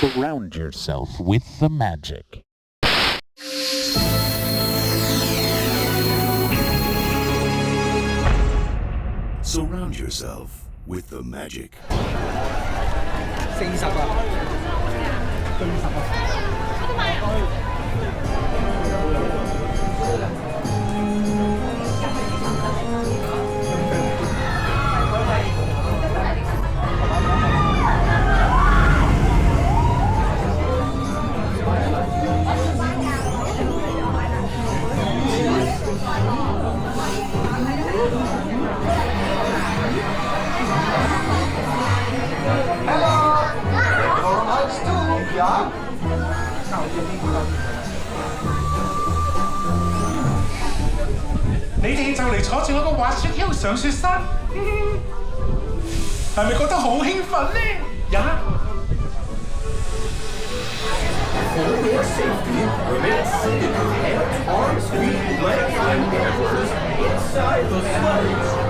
Surround yourself with the magic. Surround yourself with the magic. 40啊，40啊。你哋就嚟坐住我個滑雪橇上雪山，係咪覺得好興奮呢？呀！ For their safety, remain seated with hands, arms, feet, legs, and elbows inside the sleigh.